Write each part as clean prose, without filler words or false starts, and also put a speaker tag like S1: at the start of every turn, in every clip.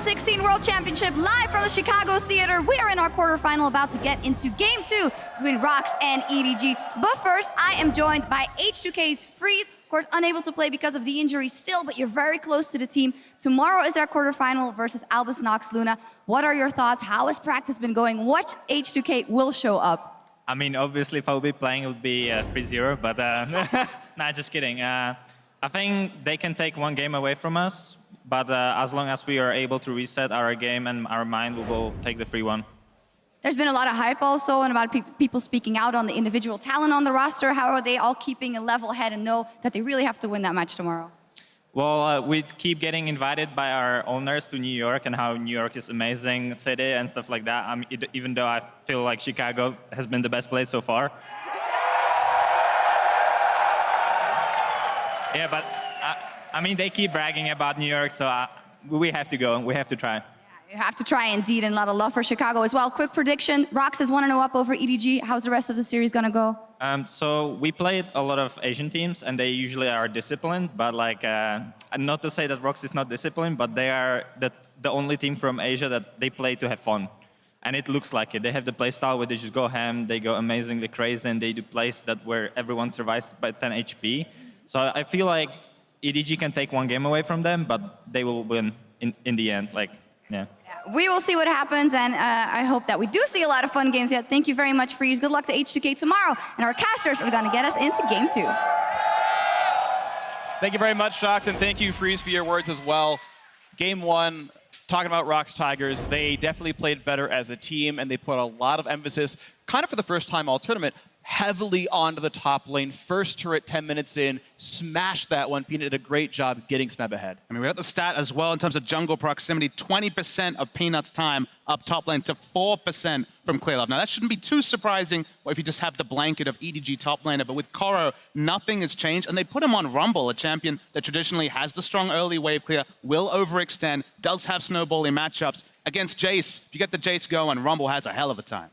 S1: 2016 World Championship live from the Chicago Theater. We are in our quarterfinal about to get into Game 2 between ROX and EDG. But first, I am joined by H2K's Freeze. Of course, unable to play because of the injury still, but you're very close to the team. Tomorrow is our quarterfinal versus Albus Nox Luna. What are your thoughts? How has practice been going? What H2K will show up?
S2: I mean, obviously, if I would be playing, it would be 3-0, but nah, just kidding. I think they can take one game away from us, but as long as we are able to reset our game and our mind, we will take the 3-1.
S1: There's been a lot of hype also and about people speaking out on the individual talent on the roster. How are they all keeping a level head and know that they really have to win that match tomorrow?
S2: Well, we keep getting invited by our owners to New York and how New York is an amazing city and stuff like that. Even though I feel like Chicago has been the best place so far. Yeah, but I mean, they keep bragging about New York, so we have to go and we have to try.
S1: You have to try indeed, and a lot of love for Chicago as well. Quick prediction, ROX is 1-0 up over EDG. How's the rest of the series gonna go?
S2: So we played a lot of Asian teams, and they usually are disciplined, but like, not to say that ROX is not disciplined, but they are the only team from Asia that they play to have fun. And it looks like it. They have the play style where they just go ham, they go amazingly crazy, and they do plays where everyone survives by 10 HP. So I feel like EDG can take one game away from them, but they will win in the end. Like, yeah.
S1: We will see what happens, and I hope that we do see a lot of fun games yet. Thank you very much, Freeze. Good luck to H2K tomorrow, and our casters are going to get us into Game 2.
S3: Thank you very much, ROX, and thank you, Freeze, for your words as well. Game 1, talking about ROX Tigers, they definitely played better as a team, and they put a lot of emphasis, kind of for the first time all tournament, heavily onto the top lane. First turret 10 minutes in, smashed that one. Peanut did a great job getting Smeb ahead.
S4: I mean, we got the stat as well in terms of jungle proximity. 20% of Peanut's time up top lane to 4% from Clearlove. Now, that shouldn't be too surprising if you just have the blanket of EDG top laner, but with Koro, nothing has changed, and they put him on Rumble, a champion that traditionally has the strong early wave clear, will overextend, does have snowballing matchups. Against Jace, if you get the Jace going, Rumble has a hell of a time.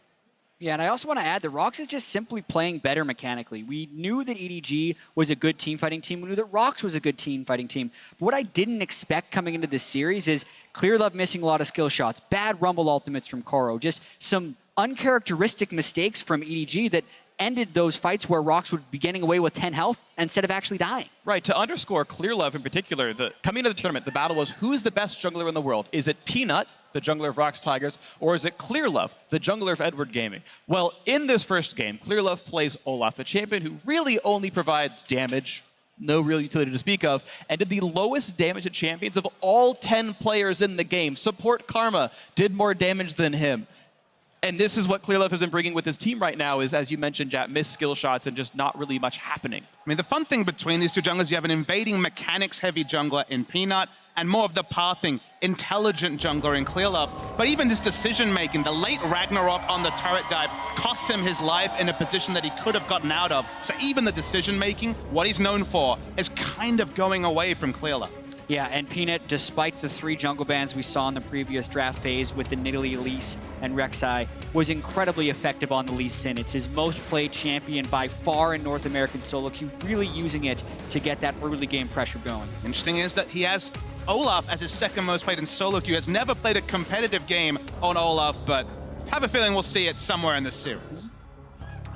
S5: Yeah, and I also want to add that ROX is just simply playing better mechanically. We knew that EDG was a good team-fighting team. We knew that ROX was a good team-fighting team. But what I didn't expect coming into this series is Clearlove missing a lot of skill shots, bad Rumble ultimates from Koro, just some uncharacteristic mistakes from EDG that ended those fights where ROX would be getting away with 10 health instead of actually dying.
S3: Right, to underscore Clearlove in particular, coming into the tournament, the battle was who's the best jungler in the world? Is it Peanut, the jungler of ROX Tigers, or is it Clearlove, the jungler of Edward Gaming? Well, in this first game, Clearlove plays Olaf, a champion who really only provides damage, no real utility to speak of, and did the lowest damage to champions of all 10 players in the game. Support Karma did more damage than him. And this is what Clearlove has been bringing with his team right now is, as you mentioned, Jat, missed skill shots and just not really much happening. I
S4: mean, the fun thing between these two junglers, you have an invading mechanics-heavy jungler in Peanut and more of the pathing, intelligent jungler in Clearlove. But even his decision-making, the late Ragnarok on the turret dive cost him his life in a position that he could have gotten out of. So even the decision-making, what he's known for, is kind of going away from Clearlove.
S5: Yeah, and Peanut, despite the 3 jungle bans we saw in the previous draft phase with the Nidalee, Elise, and Rek'Sai, was incredibly effective on the Lee Sin. It's his most played champion by far in North American solo queue, really using it to get that early game pressure going.
S4: Interesting is that he has Olaf as his second most played in solo queue. Has never played a competitive game on Olaf, but have a feeling we'll see it somewhere in this series.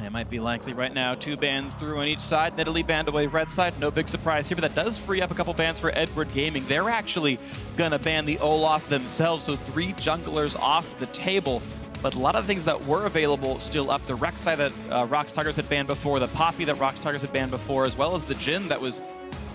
S3: It might be likely right now. 2 bans through on each side. Nidalee banned away red side. No big surprise here, but that does free up a couple bans for Edward Gaming. They're actually going to ban the Olaf themselves, so 3 junglers off the table. But a lot of the things that were available still up. The Rek'Sai that ROX Tigers had banned before, the Poppy that ROX Tigers had banned before, as well as the Jhin that was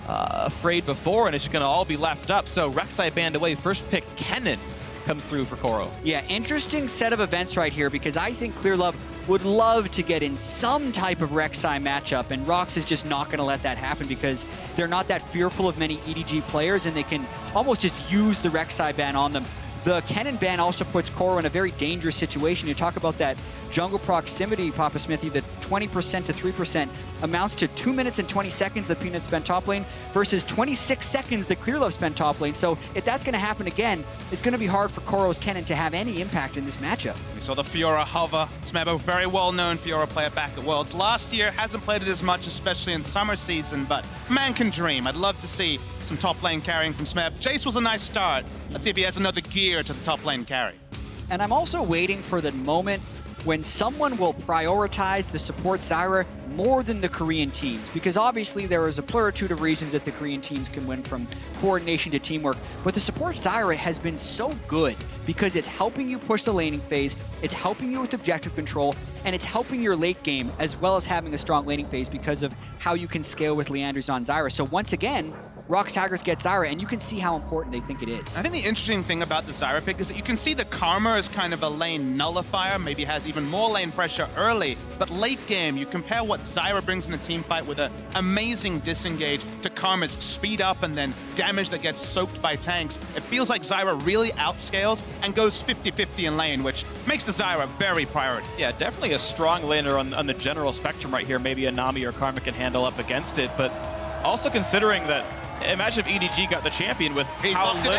S3: afraid before, and it's just going to all be left up. So Rek'Sai banned away. First pick, Kennen, comes through for Koro.
S5: Yeah, interesting set of events right here because I think Clearlove would love to get in some type of Rek'Sai matchup, and ROX is just not going to let that happen because they're not that fearful of many EDG players, and they can almost just use the Rek'Sai ban on them The Kennen ban also puts Koro in a very dangerous situation. You talk about that jungle proximity, Papa Smithy, the 20% to 3% amounts to 2 minutes and 20 seconds that Peanut spent top lane versus 26 seconds that Clearlove spent top lane. So if that's going to happen again, it's going to be hard for Koro's Kennen to have any impact in this matchup.
S4: We saw the Fiora hover. Smebo, very well-known Fiora player back at Worlds. Last year, hasn't played it as much, especially in summer season, but man can dream. I'd love to see some top lane carrying from Smeb. Jace was a nice start. Let's see if he has another gear to the top lane carry.
S5: And I'm also waiting for the moment when someone will prioritize the support Zyra more than the Korean teams. Because obviously there is a pluritude of reasons that the Korean teams can win, from coordination to teamwork. But the support Zyra has been so good because it's helping you push the laning phase, it's helping you with objective control, and it's helping your late game as well as having a strong laning phase because of how you can scale with Leanders on Zyra. So once again, ROX Tigers get Zyra, and you can see how important they think it is.
S4: I think the interesting thing about the Zyra pick is that you can see the Karma as kind of a lane nullifier, maybe has even more lane pressure early, but late game, you compare what Zyra brings in a team fight with an amazing disengage to Karma's speed up and then damage that gets soaked by tanks. It feels like Zyra really outscales and goes 50-50 in lane, which makes the Zyra very priority.
S3: Yeah, definitely a strong laner on the general spectrum right here. Maybe a Nami or Karma can handle up against it, but also considering that, imagine if EDG got the champion with how little.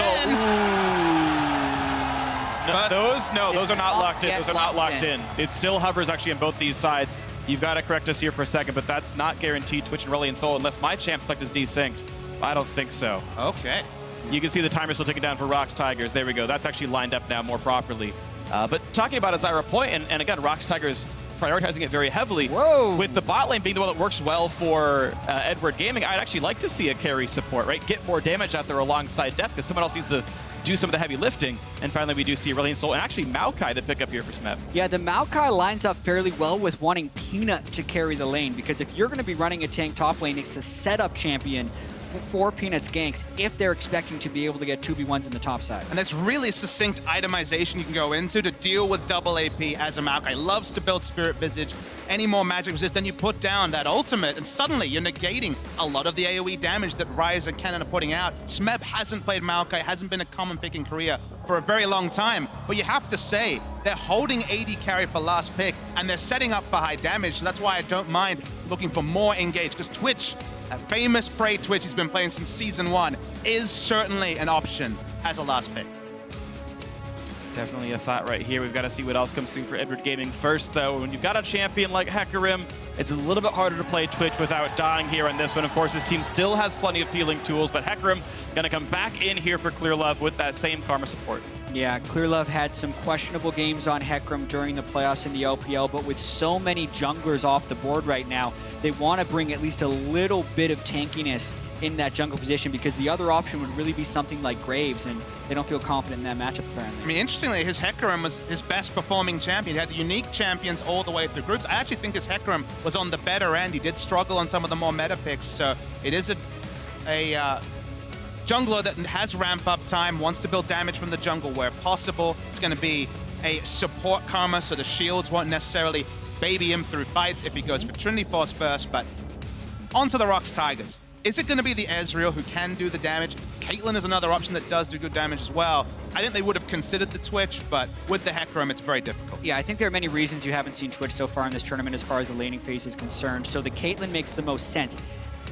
S3: Those are not locked in. Those are not locked in. It still hovers actually on both these sides. You've got to correct us here for a second, but that's not guaranteed Twitch and Reliant Soul unless my champ select is desynced. I don't think so.
S4: Okay.
S3: You can see the timer still ticking down for ROX Tigers. There we go. That's actually lined up now more properly. But talking about a Zyra point, and again, ROX Tigers prioritizing it very heavily.
S5: Whoa.
S3: With the bot lane being the one that works well for Edward Gaming, I'd actually like to see a carry support, right? Get more damage out there alongside Def, because someone else needs to do some of the heavy lifting. And finally, we do see Reliant Soul and actually Maokai to pick up here for Smeb.
S5: Yeah, the Maokai lines up fairly well with wanting Peanut to carry the lane, because if you're going to be running a tank top lane, it's a setup champion for Peanut's ganks if they're expecting to be able to get 2v1s in the top side.
S4: And there's really succinct itemization you can go into to deal with double AP as a Maokai. Loves to build Spirit Visage. Any more magic resist, then you put down that ultimate, and suddenly you're negating a lot of the AoE damage that Ryze and Kennen are putting out. Smeb hasn't played Maokai, hasn't been a common pick in Korea for a very long time, but you have to say, they're holding AD carry for last pick, and they're setting up for high damage, so that's why I don't mind looking for more engage, because Twitch, a famous Prey Twitch he's been playing since Season 1, is certainly an option as a last pick.
S3: Definitely a thought right here. We've got to see what else comes through for Edward Gaming first, though. When you've got a champion like Hecarim, it's a little bit harder to play Twitch without dying here on this one. Of course, his team still has plenty of healing tools, but Hecarim going to come back in here for Clearlove with that same Karma support.
S5: Yeah, Clearlove had some questionable games on Hecarim during the playoffs in the LPL, but with so many junglers off the board right now, they want to bring at least a little bit of tankiness in that jungle position, because the other option would really be something like Graves, and they don't feel confident in that matchup apparently.
S4: I mean, interestingly, his Hecarim was his best performing champion. He had unique champions all the way through groups. I actually think his Hecarim was on the better end. He did struggle on some of the more meta picks, so it is a jungler that has ramp-up time, wants to build damage from the jungle where possible. It's going to be a support Karma, so the shields won't necessarily baby him through fights if he goes for Trinity Force first, but onto the ROX Tigers. Is it going to be the Ezreal who can do the damage? Caitlyn is another option that does do good damage as well. I think they would have considered the Twitch, but with the Hecarim, it's very difficult.
S5: Yeah, I think there are many reasons you haven't seen Twitch so far in this tournament as far as the laning phase is concerned, so the Caitlyn makes the most sense.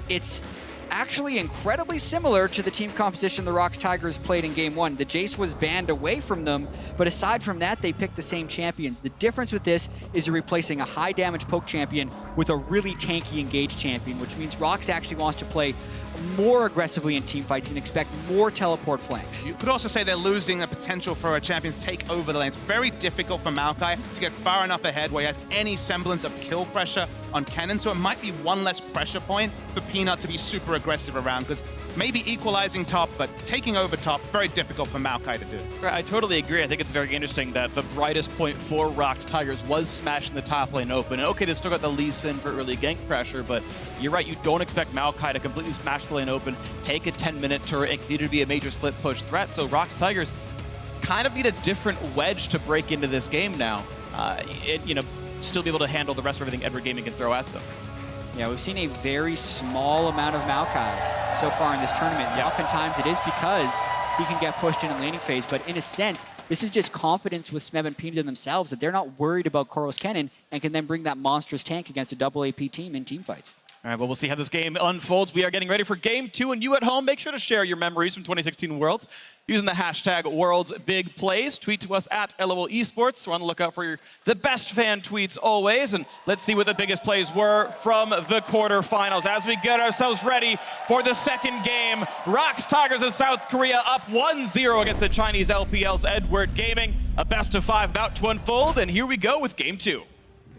S5: It's actually incredibly similar to the team composition the ROX Tigers played in Game 1. The Jace was banned away from them, but aside from that, they picked the same champions. The difference with this is you're replacing a high damage poke champion with a really tanky engaged champion, which means ROX actually wants to play more aggressively in team fights and expect more teleport flanks.
S4: You could also say they're losing the potential for a champion to take over the lane. It's very difficult for Maokai to get far enough ahead where he has any semblance of kill pressure on Kennen, so it might be one less pressure point for Peanut to be super aggressive around, because maybe equalizing top, but taking over top, very difficult for Maokai to do.
S3: I totally agree. I think it's very interesting that the brightest point for ROX Tigers was smashing the top lane open. And okay, they still got the Lee Sin for early gank pressure, but you're right, you don't expect Maokai to completely smash the lane open, take a 10-minute turret, and continue to be a major split push threat. So ROX Tigers kind of need a different wedge to break into this game now. Still be able to handle the rest of everything Edward Gaming can throw at them.
S5: Yeah, we've seen a very small amount of Maokai so far in this tournament. And oftentimes it is because he can get pushed in laning phase. But in a sense, this is just confidence with Smeb and Peanut in themselves that they're not worried about Coral's Kennen and can then bring that monstrous tank against a double AP team in team fights.
S3: All right, well, we'll see how this game unfolds. We are getting ready for Game 2, and you at home, make sure to share your memories from 2016 Worlds using the hashtag WorldsBigPlays. Tweet to us at LOL Esports. We're on the lookout for the best fan tweets always, and let's see what the biggest plays were from the quarterfinals as we get ourselves ready for the second game. ROX Tigers of South Korea up 1-0 against the Chinese LPL's Edward Gaming. A best of 5 about to unfold, and here we go with Game 2.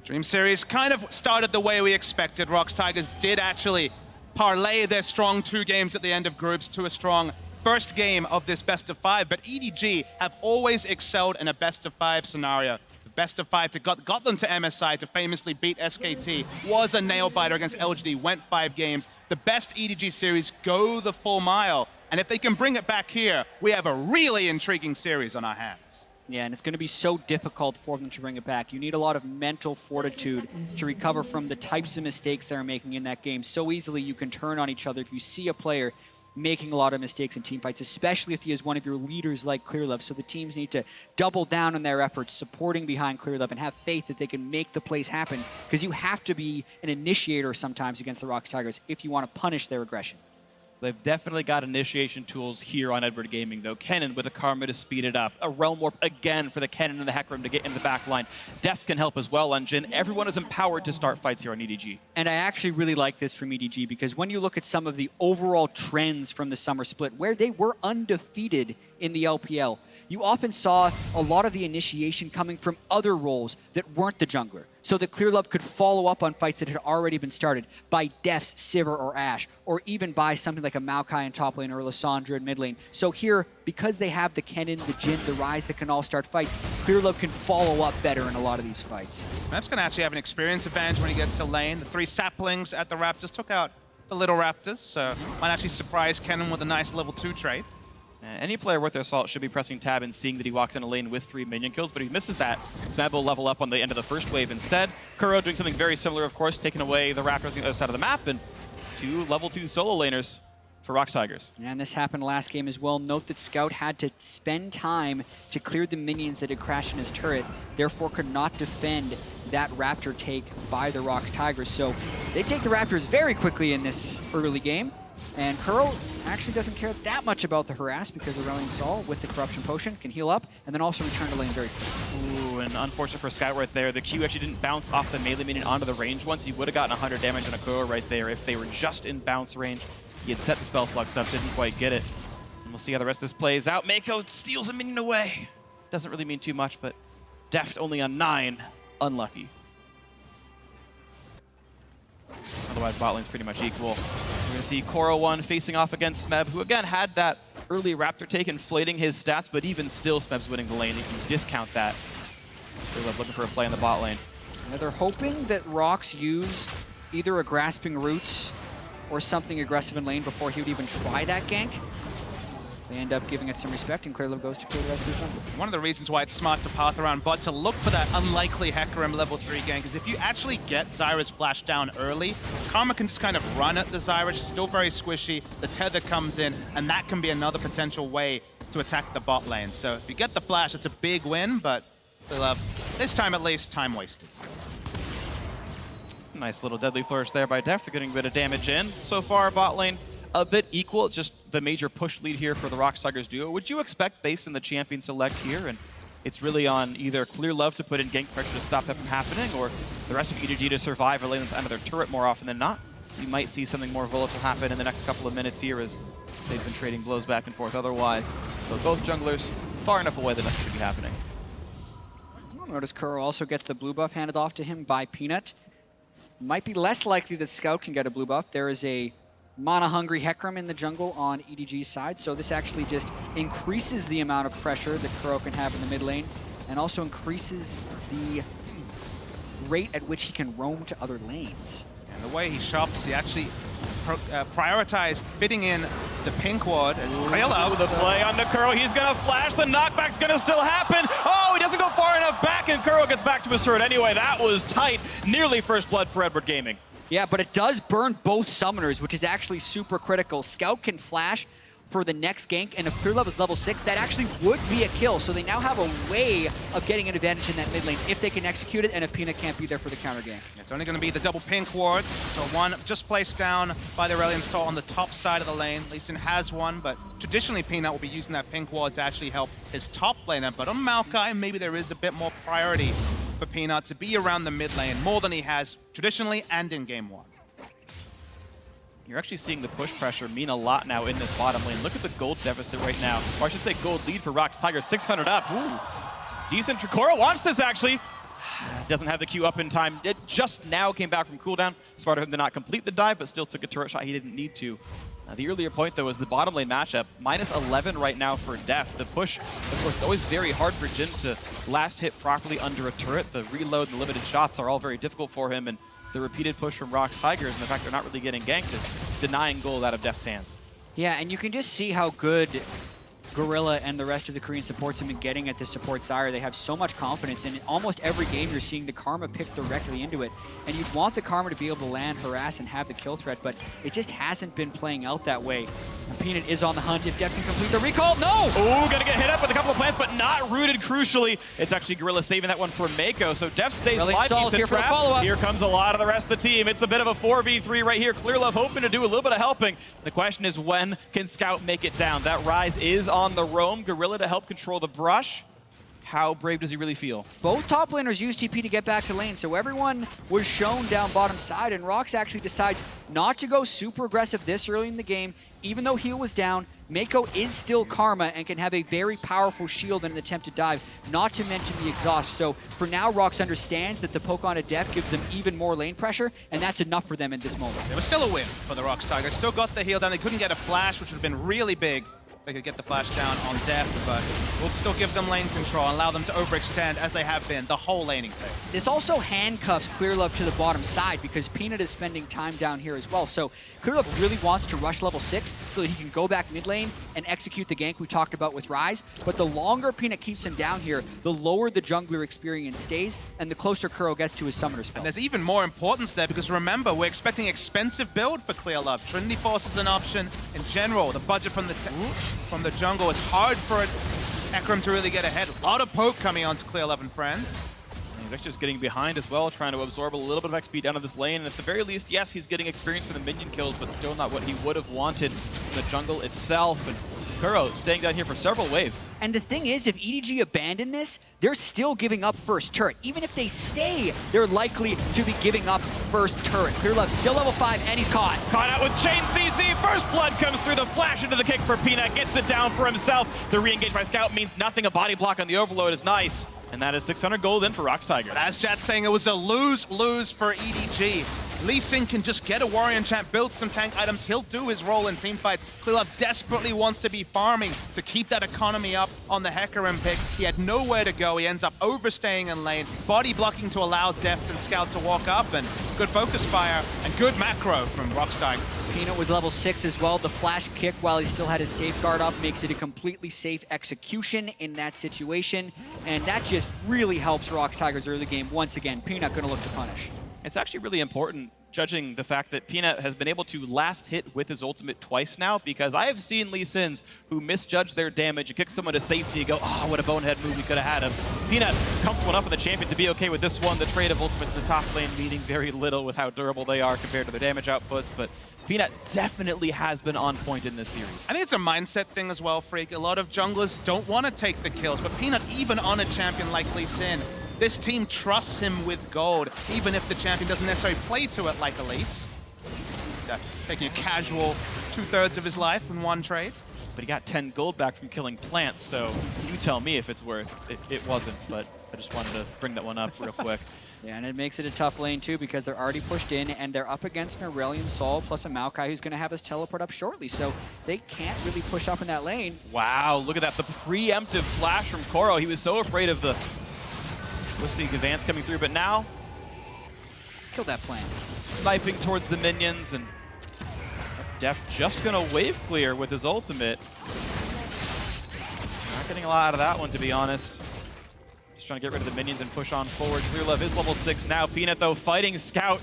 S4: Dream Series kind of started the way we expected. ROX Tigers did actually parlay their strong 2 games at the end of groups to a strong first game of this best of 5, but EDG have always excelled in a best of 5 scenario. The best of 5 got them to MSI to famously beat SKT, was a nail-biter against LGD, went 5 games. The best EDG series go the full mile, and if they can bring it back here, we have a really intriguing series on our hands.
S5: Yeah, and it's going to be so difficult for them to bring it back. You need a lot of mental fortitude to recover from the types of mistakes they're making in that game. So easily you can turn on each other if you see a player making a lot of mistakes in team fights, especially if he is one of your leaders like ClearLove. So the teams need to double down on their efforts, supporting behind ClearLove, and have faith that they can make the plays happen, because you have to be an initiator sometimes against the ROX Tigers if you want to punish their aggression.
S3: They've definitely got initiation tools here on Edward Gaming, though. Kennen with a Karma to speed it up. A Realm Warp again for the Kennen and the Hecarim to get into the back line. Deft can help as well on Jhin. Everyone is empowered to start fights here on EDG.
S5: And I actually really like this from EDG, because when you look at some of the overall trends from the summer split, where they were undefeated in the LPL, you often saw a lot of the initiation coming from other roles that weren't the jungler, so that ClearLove could follow up on fights that had already been started by Defs, Sivir, or Ashe, or even by something like a Maokai in top lane or Lissandra in mid lane. So here, because they have the Kennen, the Jhin, the Ryze that can all start fights, ClearLove can follow up better in a lot of these fights.
S4: Smeb's going to actually have an experience advantage when he gets to lane. The 3 saplings at the Raptors took out the little Raptors, so might actually surprise Kennen with a nice level 2 trade.
S3: Any player worth their salt should be pressing tab and seeing that he walks in a lane with 3 minion kills, but if he misses that, Smeb will level up on the end of the first wave instead. Kuro doing something very similar, of course, taking away the Raptors on the other side of the map, and 2 level 2 solo laners for ROX Tigers.
S5: And this happened last game as well. Note that Scout had to spend time to clear the minions that had crashed in his turret, therefore could not defend that Raptor take by the ROX Tigers. So they take the Raptors very quickly in this early game. And Kuro actually doesn't care that much about the harass, because Aurelion Sol with the Corruption Potion can heal up and then also return to lane very quickly.
S3: Ooh, and unfortunate for Scout right there. The Q actually didn't bounce off the melee minion onto the range once. He would have gotten 100 damage on a Kuro right there if they were just in bounce range. He had set the spell flux up, didn't quite get it. And we'll see how the rest of this plays out. Mako steals a minion away. Doesn't really mean too much, but Deft only on 9. Unlucky. Otherwise, bot lane's pretty much equal. We're going to see Koro1 facing off against Smeb, who again had that early Raptor take, inflating his stats, but even still, Smeb's winning the lane. You can discount that. They're looking for a play in the bot lane.
S5: Now they're hoping that ROX use either a Grasping Roots or something aggressive in lane before he would even try that gank. They end up giving it some respect, and ClearLove goes to kill the rest of the jungle.
S4: One of the reasons why it's smart to path around bot to look for that unlikely Hecarim level 3 gank is if you actually get Zyra's flash down early, Karma can just kind of run at the Zyra. She's still very squishy. The tether comes in, and that can be another potential way to attack the bot lane. So if you get the flash, it's a big win, but ClearLove, this time at least, time wasted.
S3: Nice little deadly flourish there by Deft for getting a bit of damage in. So far, bot lane a bit equal. It's just the major push lead here for the ROX Tigers duo. Would you expect, based on the champion select here, and it's really on either ClearLove to put in gank pressure to stop that from happening, or the rest of EDG to survive a lane that's under their turret more often than not? You might see something more volatile happen in the next couple of minutes here, as they've been trading blows back and forth otherwise. So both junglers far enough away that nothing should be happening.
S5: Notice Kuro also gets the blue buff handed off to him by Peanut. Might be less likely that Scout can get a blue buff. There is a mana-hungry Hecarim in the jungle on EDG's side, so this actually just increases the amount of pressure that Kuro can have in the mid lane, and also increases the rate at which he can roam to other lanes.
S4: And the way he shops, he actually prioritized fitting in the pink ward.
S3: ClearLove, the play on the Kuro. He's going to flash. The knockback's going to still happen. Oh, he doesn't go far enough back, and Kuro gets back to his turret anyway. That was tight. Nearly first blood for Edward Gaming.
S5: Yeah, but it does burn both summoners, which is actually super critical. Scout can flash for the next gank, and if ClearLove is level 6, that actually would be a kill. So they now have a way of getting an advantage in that mid lane if they can execute it, and if Peanut can't be there for the counter gank.
S4: It's only going to be the double pink wards. So one just placed down by the Aurelion Sol on the top side of the lane. Lee Sin has one, but traditionally Peanut will be using that pink ward to actually help his top laner. But on Maokai, maybe there is a bit more priority for Peanut to be around the mid lane more than he has traditionally and in game 1.
S3: You're actually seeing the push pressure mean a lot now in this bottom lane. Look at the gold deficit right now. Or I should say gold lead for ROX Tigers, 600 up. Ooh. Decent. Tricora wants this actually. Doesn't have the Q up in time. It just now came back from cooldown. Smart of him to not complete the dive, but still took a turret shot he didn't need to. The earlier point, though, was the bottom lane matchup. -11 right now for Def. The push, of course, is always very hard for Jin to last hit properly under a turret. The reload and the limited shots are all very difficult for him, and the repeated push from ROX Tigers and the fact they're not really getting ganked is denying gold out of Def's hands.
S5: Yeah, and you can just see how good Gorilla and the rest of the Korean supports have been getting at this support sire. They have so much confidence, and in almost every game you're seeing the Karma pick directly into it. And you'd want the Karma to be able to land, harass, and have the kill threat, but it just hasn't been playing out that way. And Peanut is on the hunt. If Def can complete the recall, no!
S3: Oh, gonna get hit up with a couple of plants, but not rooted crucially. It's actually Gorilla saving that one for Mako, so Def stays
S5: Really
S3: alive.
S5: stalls
S3: Keeps
S5: here
S3: it
S5: for the
S3: trapped.
S5: follow-up.
S3: Here comes a lot of the rest of the team. It's a bit of a 4v3 right here. ClearLove hoping to do a little bit of helping. The question is, when can Scout make it down? That Rise is on the roam. Gorilla to help control the brush. How brave does he really feel?
S5: Both top laners use TP to get back to lane, so everyone was shown down bottom side, and ROX actually decides not to go super aggressive this early in the game. Even though heal was down, Mako is still Karma and can have a very powerful shield in an attempt to dive, not to mention the exhaust. So for now, ROX understands that the poke on a Def gives them even more lane pressure, and that's enough for them in this moment.
S4: It was still a win for the ROX Tigers. Still got the heal down. They couldn't get a flash, which would have been really big. They could get the flash down on Def, but we'll still give them lane control and allow them to overextend as they have been the whole laning phase.
S5: This also handcuffs ClearLove to the bottom side because Peanut is spending time down here as well. So ClearLove really wants to rush level 6 so that he can go back mid lane and execute the gank we talked about with Rise. But the longer Peanut keeps him down here, the lower the jungler experience stays and the closer Kuro gets to his summoner spell.
S4: And there's even more importance there because remember, we're expecting expensive build for ClearLove. Trinity Force is an option. In general, the budget from the jungle is hard for Ekram to really get ahead. A lot of poke coming onto ClearLove and friends.
S3: And Victor's getting behind as well, trying to absorb a little bit of XP down to this lane. And at the very least, yes, he's getting experience for the minion kills, but still not what he would have wanted from the jungle itself. And Kuro staying down here for several waves.
S5: And the thing is, if EDG abandon this, they're still giving up first turret. Even if they stay, they're likely to be giving up first turret. ClearLove still level 5, and he's caught.
S3: Caught out with Chain CC. First blood comes through. The flash into the kick for Peanut. Gets it down for himself. The re-engage by Scout means nothing. A body block on the overload is nice. And that is 600 gold in for ROX Tigers.
S4: But as Jat's saying, it was a lose-lose for EDG. Lee Sin can just get a warrior enchant, build some tank items. He'll do his role in team fights. ClearLove desperately wants to be farming to keep that economy up on the Hecarim pick. He had nowhere to go. He ends up overstaying in lane, body blocking to allow Deft and Scout to walk up, and good focus fire and good macro from ROX Tigers.
S5: Peanut was level 6 as well. The flash kick while he still had his safeguard up makes it a completely safe execution in that situation. And that just really helps ROX Tigers early game. Once again, Peanut gonna look to punish.
S3: It's actually really important, judging the fact that Peanut has been able to last hit with his ultimate twice now, because I have seen Lee Sins who misjudge their damage and kick someone to safety and go, oh, what a bonehead move we could have had him. Peanut comfortable enough with the champion to be okay with this one. The trade of ultimates in the top lane meaning very little with how durable they are compared to their damage outputs, but Peanut definitely has been on point in this series.
S4: I think it's a mindset thing as well, Freak. A lot of junglers don't want to take the kills, but Peanut, even on a champion like Lee Sin, this team trusts him with gold, even if the champion doesn't necessarily play to it like Elise. Taking a casual 2/3 of his life in one trade.
S3: But he got 10 gold back from killing plants, so you tell me if it's worth it. It wasn't, but I just wanted to bring that one up real quick.
S5: Yeah, and it makes it a tough lane too because they're already pushed in and they're up against an Aurelion Sol plus a Maokai who's going to have his teleport up shortly, so they can't really push up in that lane.
S3: Wow, look at that. The preemptive flash from Koro. He was so afraid of the listening advance coming through, but now
S5: Kill that plan.
S3: sniping towards the minions, and Def just gonna wave clear with his ultimate. Not getting a lot out of that one, to be honest. Just trying to get rid of the minions and push on forward. ClearLove is level 6 now. Peanut, though, fighting Scout.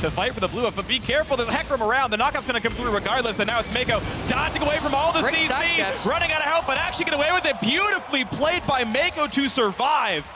S3: to fight for the blue buff, but be careful, there's Hecarim around, the knockout's gonna come through regardless, and now it's Mako dodging away from all the
S5: Great side
S3: CC,
S5: steps.
S3: running out of help, but actually get away with it. Beautifully played by Mako to survive.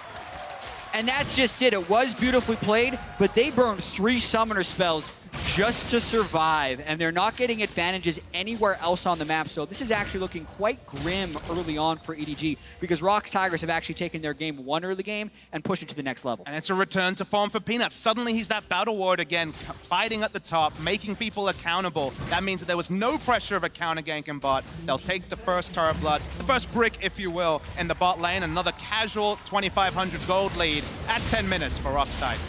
S5: And that's just it. It was beautifully played, but they burned 3 summoner spells just to survive, and they're not getting advantages anywhere else on the map. So this is actually looking quite grim early on for EDG, because ROX Tigers have actually taken their game 1 early game and pushed it to the next level.
S4: And it's a return to form for Peanut. Suddenly he's that battle ward again, fighting at the top, making people accountable. That means that there was no pressure of a counter gank in bot. They'll take the first Turret Blood, the first brick, if you will, in the bot lane. Another casual 2,500 gold lead at 10 minutes for ROX Tigers.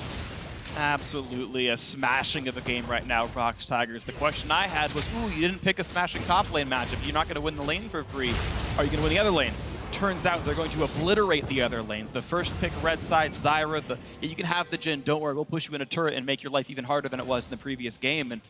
S3: Absolutely a smashing of a game right now, ROX Tigers. The question I had was, ooh, you didn't pick a smashing top lane matchup. You're not going to win the lane for free. Are you going to win the other lanes? Turns out they're going to obliterate the other lanes. The first pick red side, Zyra, you can have the Jhin, don't worry, we'll push you in a turret and make your life even harder than it was in the previous game. And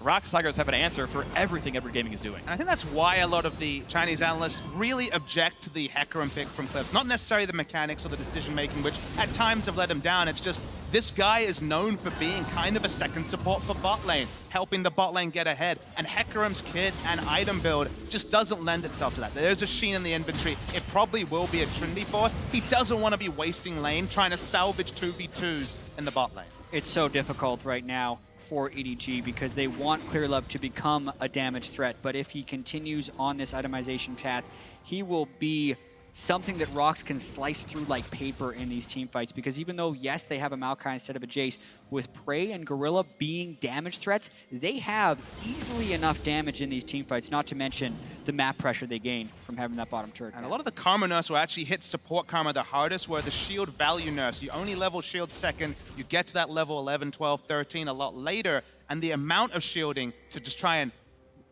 S3: ROX Tigers have an answer for everything Edward Gaming is doing.
S4: And I think that's why a lot of the Chinese analysts really object to the Hecarim pick from Clips. Not necessarily the mechanics or the decision-making, which at times have let him down. It's just this guy is known for being kind of a second support for bot lane, helping the bot lane get ahead. And Hecarim's kit and item build just doesn't lend itself to that. There's a Sheen in the inventory. It probably will be a Trinity Force. He doesn't want to be wasting lane trying to salvage 2v2s in the bot lane.
S5: It's so difficult right now for EDG because they want ClearLove to become a damage threat, but if he continues on this itemization path, he will be something that ROX can slice through like paper in these team fights, because even though, yes, they have a Maokai instead of a Jace, with Prey and Gorilla being damage threats, they have easily enough damage in these team fights, not to mention the map pressure they gain from having that bottom turret.
S4: And a lot of the Karma nerfs will actually hit support Karma the hardest, where the shield value nerfs, you only level shield second, you get to that level 11, 12, 13 a lot later, and the amount of shielding to just try and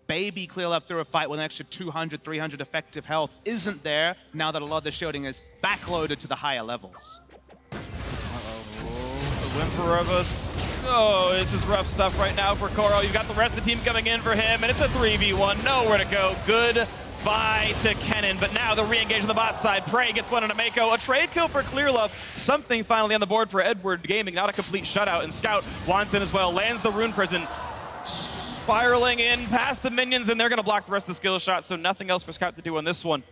S4: baby ClearLove through a fight with an extra 200, 300 effective health isn't there now that a lot of the shielding is backloaded to the higher levels.
S3: The whimper of a... Oh, this is rough stuff right now for Koro. You've got the rest of the team coming in for him, and it's a 3v1. Nowhere to go. Goodbye to Kennen, but now the re-engage on the bot side. Prey gets one on a Mako. A trade kill for ClearLove. Something finally on the board for Edward Gaming. Not a complete shutout, and Scout wants in as well. Lands the Rune Prison. Spiraling in past the minions, and they're going to block the rest of the skill shot, so nothing else for Scout to do on this one.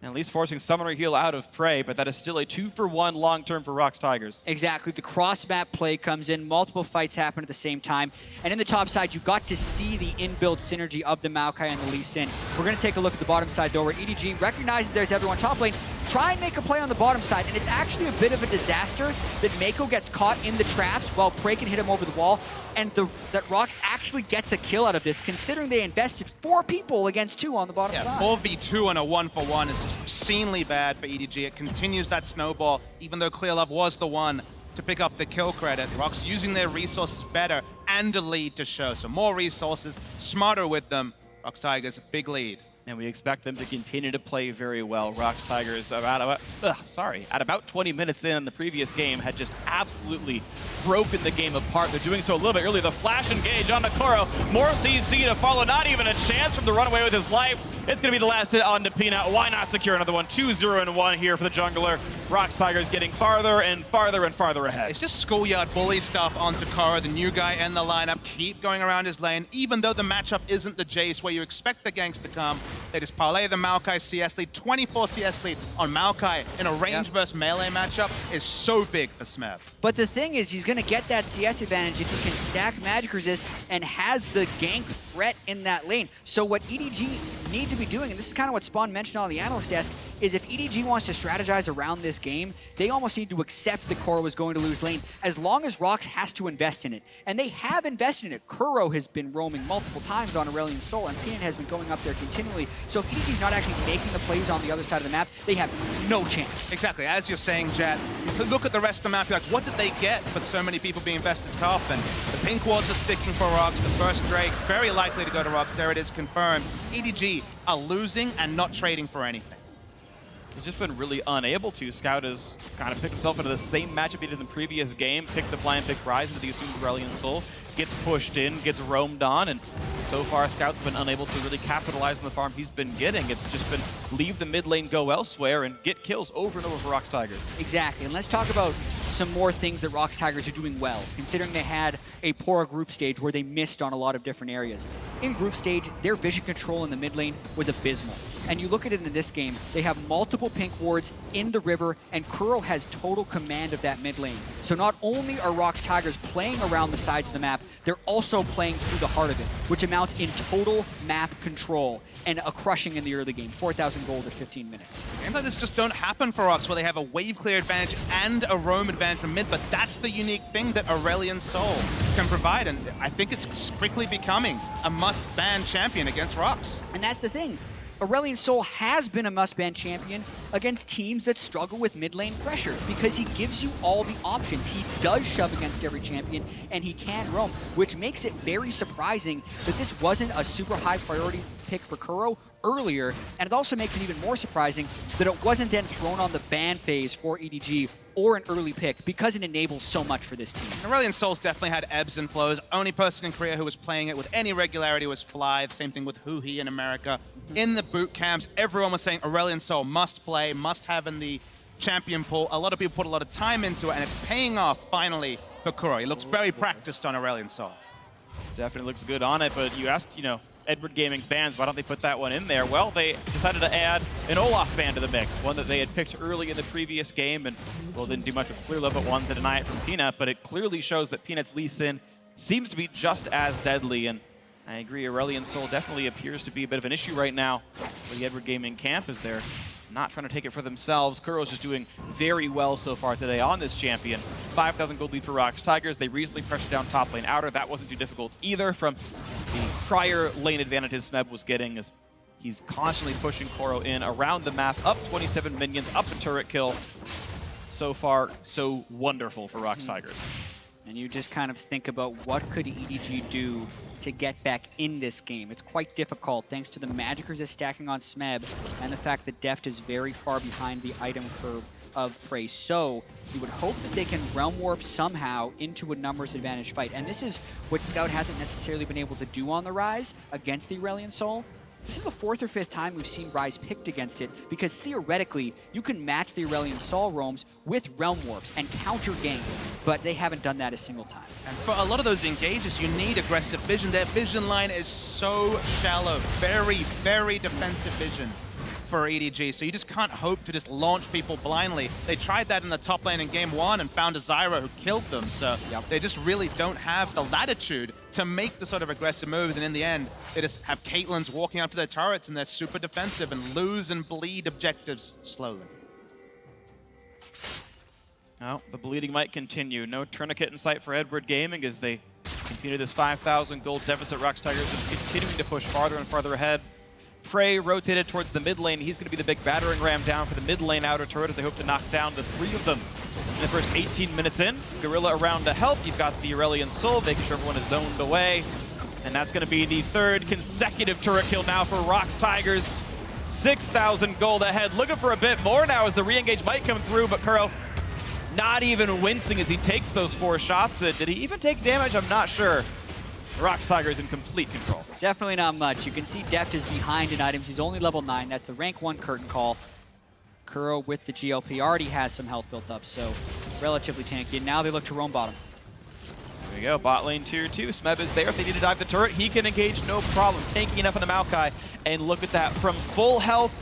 S3: And at least forcing Summoner Heal out of Prey, but that is still a 2-for-1 long-term for ROX Tigers.
S5: Exactly. The cross-map play comes in, multiple fights happen at the same time, and in the top side, you got to see the inbuilt synergy of the Maokai and the Lee Sin. We're going to take a look at the bottom side, though, where EDG recognizes there's everyone top lane, try and make a play on the bottom side, and it's actually a bit of a disaster that Mako gets caught in the traps while Prey can hit him over the wall, and that ROX actually gets a kill out of this, considering they invested 4 people against 2 on the bottom side.
S4: 4v2 on a 1-for-1 is just obscenely bad for EDG. It continues that snowball, even though ClearLove was the one to pick up the kill credit. ROX using their resources better and a lead to show. So more resources, smarter with them. ROX Tigers, big lead.
S3: And we expect them to continue to play very well. ROX Tigers, at about 20 minutes in the previous game, had just absolutely broken the game apart. They're doing so a little bit earlier. The flash engage on Koro. More CC to follow. Not even a chance from the runaway with his life. It's going to be the last hit on to Peanut. Why not secure another one? 2-0-1 here for the jungler. ROX Tigers getting farther and farther and farther ahead.
S4: It's just schoolyard bully stuff onto Koro, the new guy in the lineup. Keep going around his lane, even though the matchup isn't the Jace where you expect the ganks to come. They just parlay the Maokai CS lead. 24 CS lead on Maokai in a range versus melee matchup is so big for Smeb.
S5: But the thing is, he's going to get that CS advantage if he can stack magic resist and has the gank threat in that lane. So what EDG need to be doing, and this is kind of what Spawn mentioned on the analyst desk, is if EDG wants to strategize around this game, they almost need to accept that Koro is going to lose lane, as long as ROX has to invest in it. And they have invested in it. Kuro has been roaming multiple times on Aurelion Sol, and Peanut has been going up there continually. So if EDG is not actually making the plays on the other side of the map, they have no chance.
S4: Exactly. As you're saying, Jet, look at the rest of the map. You're like, what did they get for so many people being invested top? And the pink wards are sticking for ROX. The first Drake, very likely to go to ROX. There it is, confirmed. EDG are losing and not trading for anything.
S3: He's just been really unable to. Scout has kind of picked himself into the same matchup he did in the previous game. Picked the blind pick Rise into the assumed Aurelion Sol. Gets pushed in, gets roamed on, and so far Scout's been unable to really capitalize on the farm he's been getting. It's just been leave the mid lane, go elsewhere, and get kills over and over for ROX Tigers.
S5: Exactly, and let's talk about some more things that ROX Tigers are doing well, considering they had a poor group stage where they missed on a lot of different areas. In group stage, their vision control in the mid lane was abysmal. And you look at it in this game, they have multiple pink wards in the river, and Kuro has total command of that mid lane. So not only are ROX Tigers playing around the sides of the map, they're also playing through the heart of it, which amounts in total map control and a crushing in the early game, 4,000 gold at 15 minutes.
S4: Games like this just don't happen for ROX, where they have a wave clear advantage and a roam advantage from mid, but that's the unique thing that Aurelion Sol can provide, and I think it's quickly becoming a must-ban champion against ROX.
S5: And that's the thing. Aurelion Sol has been a must-ban champion against teams that struggle with mid lane pressure because he gives you all the options. He does shove against every champion, and he can roam, which makes it very surprising that this wasn't a super high priority pick for Kuro earlier, and it also makes it even more surprising that it wasn't then thrown on the ban phase for EDG or an early pick because it enables so much for this team.
S4: Aurelion Sol's definitely had ebbs and flows. Only person in Korea who was playing it with any regularity was Fly. Same thing with Huhi in America. In the boot camps, everyone was saying Aurelion Sol must play, must have in the champion pool. A lot of people put a lot of time into it, and it's paying off finally for Kuro. He looks very practiced on Aurelion Sol.
S3: Definitely looks good on it, but you asked, Edward Gaming's bans, why don't they put that one in there? Well, they decided to add an Olaf ban to the mix, one that they had picked early in the previous game, and, well, didn't do much with Clearlove, but wanted to deny it from Peanut, but it clearly shows that Peanut's Lee Sin seems to be just as deadly, and I agree, Aurelion Sol definitely appears to be a bit of an issue right now for the Edward Gaming camp, as they're not trying to take it for themselves. Kuro's just doing very well so far today on this champion. 5,000 gold lead for ROX Tigers. They recently pressured down top lane outer. That wasn't too difficult either from the prior lane advantages Smeb was getting, as he's constantly pushing Kuro in around the map, up 27 minions, up a turret kill. So far, so wonderful for ROX Tigers.
S5: And you just kind of think about what could EDG do to get back in this game. It's quite difficult thanks to the Magicers is stacking on Smeb and the fact that Deft is very far behind the item curve of Prey. So you would hope that they can Realm Warp somehow into a numbers advantage fight. And this is what Scout hasn't necessarily been able to do on the Rise against the Aurelion Sol. This is the 4th or 5th time we've seen Rise picked against it, because theoretically, you can match the Aurelion Sol roams with Realm Warps and counter gank, but they haven't done that a single time.
S4: And for a lot of those engages, you need aggressive vision. Their vision line is so shallow, very, very defensive vision for EDG, so you just can't hope to just launch people blindly. They tried that in the top lane in game 1 and found a Zyra who killed them, so they just really don't have the latitude to make the sort of aggressive moves, and in the end, they just have Caitlyn's walking up to their turrets and they're super defensive and lose and bleed objectives slowly.
S3: Well, the bleeding might continue. No tourniquet in sight for Edward Gaming as they continue this 5,000 gold deficit. ROX Tigers just continuing to push farther and farther ahead. Prey rotated towards the mid lane. He's going to be the big battering ram down for the mid lane outer turret as they hope to knock down the 3 of them in the first 18 minutes in. Gorilla around to help. You've got the Aurelion Sol making sure everyone is zoned away. And that's going to be the 3rd consecutive turret kill now for ROX Tigers. 6,000 gold ahead. Looking for a bit more now as the re-engage might come through, but Kuro not even wincing as he takes those 4 shots. Did he even take damage? I'm not sure. ROX Tigers in complete control.
S5: Definitely not much. You can see Deft is behind in items. He's only level 9. That's the rank 1 curtain call. Kuro with the GLP already has some health built up, so relatively tanky. And now they look to roam bottom.
S3: There we go, bot lane tier 2. Smeb is there. If they need to dive the turret, he can engage, no problem. Tanky enough on the Maokai. And look at that, from full health,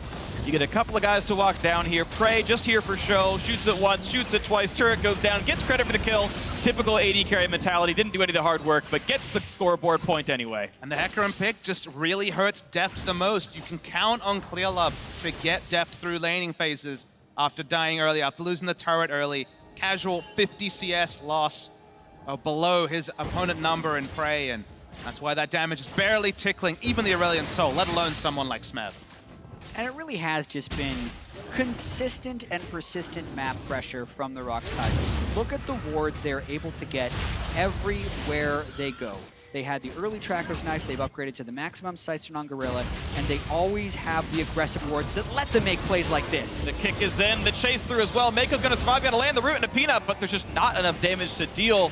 S3: you get a couple of guys to walk down here. Prey just here for show, shoots it once, shoots it twice, turret goes down, gets credit for the kill. Typical AD carry mentality, didn't do any of the hard work, but gets the scoreboard point anyway.
S4: And the Hecarim pick just really hurts Deft the most. You can count on Clearlove to get Deft through laning phases after dying early, after losing the turret early. Casual 50 CS loss below his opponent number in Prey, and that's why that damage is barely tickling even the Aurelion Sol, let alone someone like Smeb.
S5: And it really has just been consistent and persistent map pressure from the ROX Tigers. Look at the wards they're able to get everywhere they go. They had the early Tracker's Knife, they've upgraded to the maximum Siphon on Gorilla, and they always have the aggressive wards that let them make plays like this.
S3: The kick is in, the chase through as well. Mako's gonna survive, gotta land the root into Peanut, but there's just not enough damage to deal.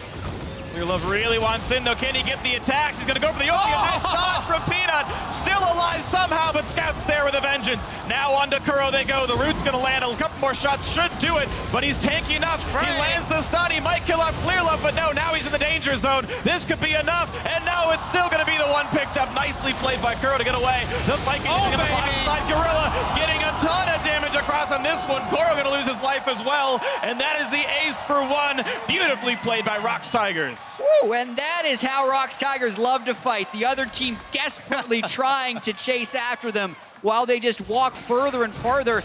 S3: Clearlove really wants in, though. Can he get the attacks? He's going to go for the ulti. A nice dodge from Peanut. Still alive somehow, but Scout's there with a vengeance. Now on to Kuro they go. The root's going to land. A couple more shots should do it, but he's tanky enough. He lands the stun. He might kill off Clearlove, but no, now he's in the danger zone. This could be enough, and no, it's still going to be the one picked up. Nicely played by Kuro to get away. The Viking on the bottom side. Gorilla getting a ton of damage across on this one. Kuro going to lose his life as well, and that is the ace for one. Beautifully played by ROX Tigers.
S5: Woo, and that is how ROX Tigers love to fight. The other team desperately trying to chase after them while they just walk further and farther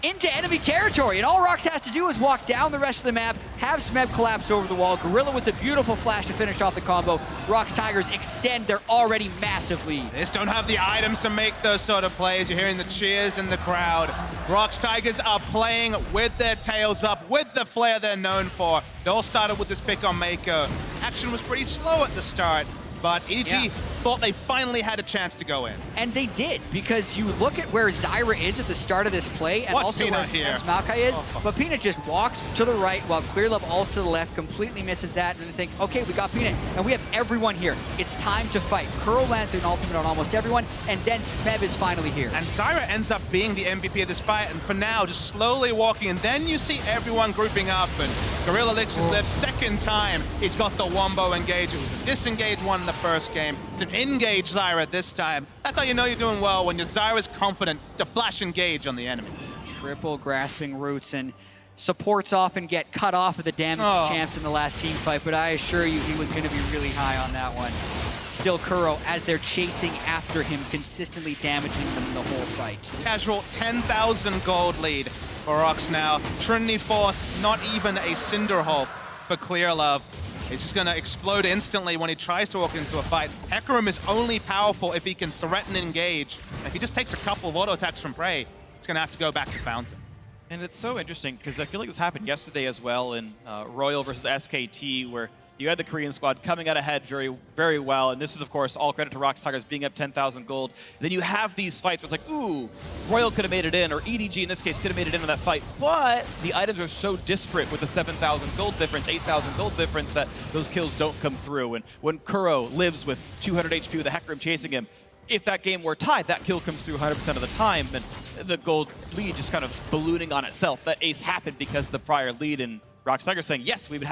S5: into enemy territory. And all ROX has to do is walk down the rest of the map, have Smeb collapse over the wall, Gorilla with a beautiful flash to finish off the combo. ROX Tigers extend their already massive lead.
S4: They just don't have the items to make those sort of plays. You're hearing the cheers in the crowd. ROX Tigers are playing with their tails up, with the flair they're known for. They all started with this pick on Mako. Action was pretty slow at the start, but EDG thought they finally had a chance to go in.
S5: And they did, because you look at where Zyra is at the start of this play, and
S4: Watch
S5: also where
S4: Peanut here.
S5: Maokai is, but Peanut just walks to the right while Clearlove also to the left, completely misses that, and they think, okay, we got Peanut, and we have everyone here. It's time to fight. Kuro lands an ultimate on almost everyone, and then Smeb is finally here.
S4: And Zyra ends up being the MVP of this fight, and for now, just slowly walking, and then you see everyone grouping up, and Gorilla licks his lips. Second time, he's got the wombo engage. It was a disengage one in the first game. It's an engage Zyra this time. That's how you know you're doing well, when your Zyra's confident to flash engage on the enemy.
S5: Triple grasping roots, and supports often get cut off of the damage champs in the last team fight, but I assure you he was going to be really high on that one. Still Kuro, as they're chasing after him, consistently damaging them in the whole fight.
S4: Casual 10,000 gold lead for ROX now. Trinity Force, not even a Cinder Hulk for Clearlove. It's just going to explode instantly when he tries to walk into a fight. Hecarim is only powerful if he can threaten and engage. And if he just takes a couple of auto attacks from Prey, it's going to have to go back to Fountain.
S3: And it's so interesting, because I feel like this happened yesterday as well in Royal versus SKT, where you had the Korean squad coming out ahead very, very well. And this is, of course, all credit to ROX Tigers being up 10,000 gold. And then you have these fights where it's like, ooh, Royal could have made it in, or EDG in this case could have made it into that fight. But the items are so disparate with the 7,000 gold difference, 8,000 gold difference, that those kills don't come through. And when Kuro lives with 200 HP with a Hecarim chasing him, if that game were tied, that kill comes through 100% of the time, and the gold lead just kind of ballooning on itself. That ace happened because the prior lead, and ROX Tigers saying, yes, we would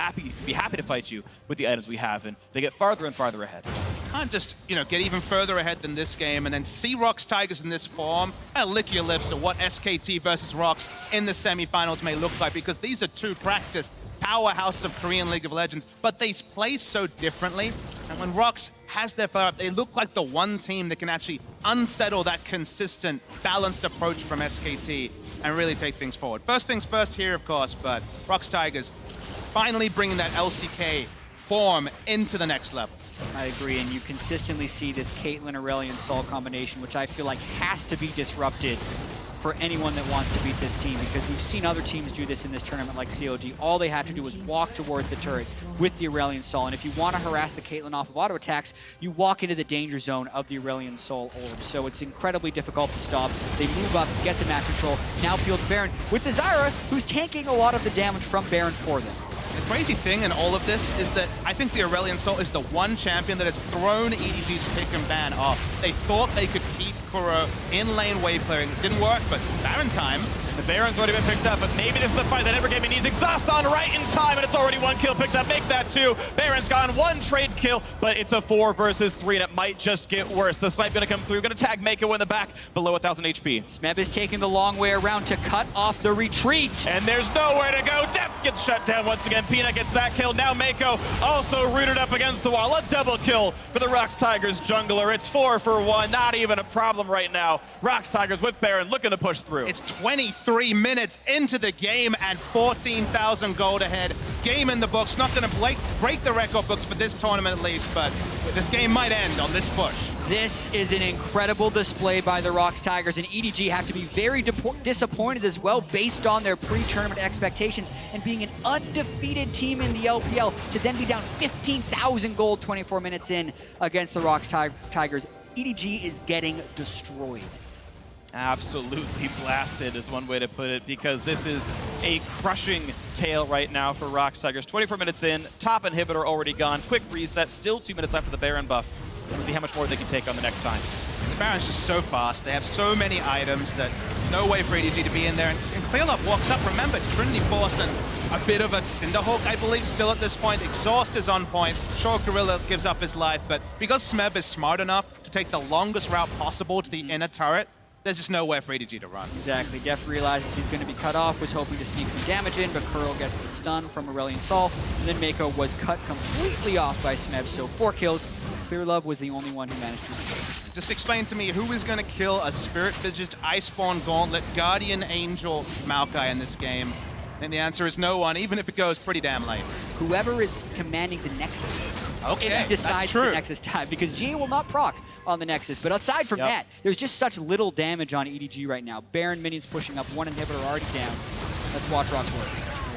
S3: be happy to fight you with the items we have, and they get farther and farther ahead.
S4: Can't just, get even further ahead than this game and then see ROX Tigers in this form and lick your lips at what SKT versus ROX in the semifinals may look like, because these are two practiced powerhouse of Korean League of Legends, but they play so differently. And when ROX has their fire up, they look like the one team that can actually unsettle that consistent, balanced approach from SKT and really take things forward. First things first here, of course, but ROX Tigers finally bringing that LCK form into the next level.
S5: I agree, and you consistently see this Caitlyn, Aurelion, Sol combination, which I feel like has to be disrupted for anyone that wants to beat this team, because we've seen other teams do this in this tournament like COG. All they have to do is walk towards the turret with the Aurelion Sol, and if you want to harass the Caitlyn off of auto attacks, you walk into the danger zone of the Aurelion Sol orb. So it's incredibly difficult to stop. They move up, get to map control, now field Baron with the Zyra, who's tanking a lot of the damage from Baron for them.
S4: The crazy thing in all of this is that I think the Aurelion Sol is the one champion that has thrown EDG's pick and ban off. They thought they could keep Kuro in lane wave clearing. It didn't work, but Baron time.
S3: The Baron's already been picked up, but maybe this is the fight that Evergaming needs. Exhaust on right in time, and it's already one kill picked up. Make that two. Baron's gone, one trade kill, but it's a 4 versus 3, and it might just get worse. The snipe gonna come through, gonna tag Mako in the back, below 1,000 HP.
S5: Smeb is taking the long way around to cut off the retreat.
S3: And there's nowhere to go. Depth gets shut down once again. Peanut gets that kill. Now Mako also rooted up against the wall. A double kill for the ROX Tigers jungler. It's 4 for 1. Not even a problem right now. ROX Tigers with Baron looking to push through.
S4: It's 23 minutes into the game and 14,000 gold ahead. Game in the books. Not going to break the record books for this tournament at least, but this game might end on this push.
S5: This is an incredible display by the ROX Tigers, and EDG have to be very disappointed as well based on their pre-tournament expectations and being an undefeated team in the LPL to then be down 15,000 gold 24 minutes in against the ROX Tigers. EDG is getting destroyed.
S3: Absolutely blasted is one way to put it, because this is a crushing tail right now for ROX Tigers. 24 minutes in, top inhibitor already gone, quick reset, still 2 minutes after the Baron buff. We'll see how much more they can take on the next time.
S4: The Baron's just so fast. They have so many items that no way for EDG to be in there. And Clearlove walks up. Remember, it's Trinity Force and a bit of a Cinderhawk, I believe, still at this point. Exhaust is on point. Sure, Gorilla gives up his life, but because Smeb is smart enough to take the longest route possible to the inner turret, there's just nowhere for EDG to run.
S5: Exactly. Def realizes he's going to be cut off, was hoping to sneak some damage in, but Curl gets the stun from Aurelion Sol. And then Mako was cut completely off by Smeb, so 4 kills. Clearlove was the only one who managed to escape.
S4: Just explain to me who is going to kill a Spirit-Visaged Iceborne Gauntlet Guardian Angel Maokai in this game. And the answer is no one, even if it goes pretty damn late.
S5: Whoever is commanding the Nexus.
S4: Okay,
S5: if he decides
S4: that's true.
S5: the Nexus time, because GA will not proc on the Nexus. But aside from that, there's just such little damage on EDG right now. Baron minions pushing up, 1 inhibitor already down. Let's watch ROX work.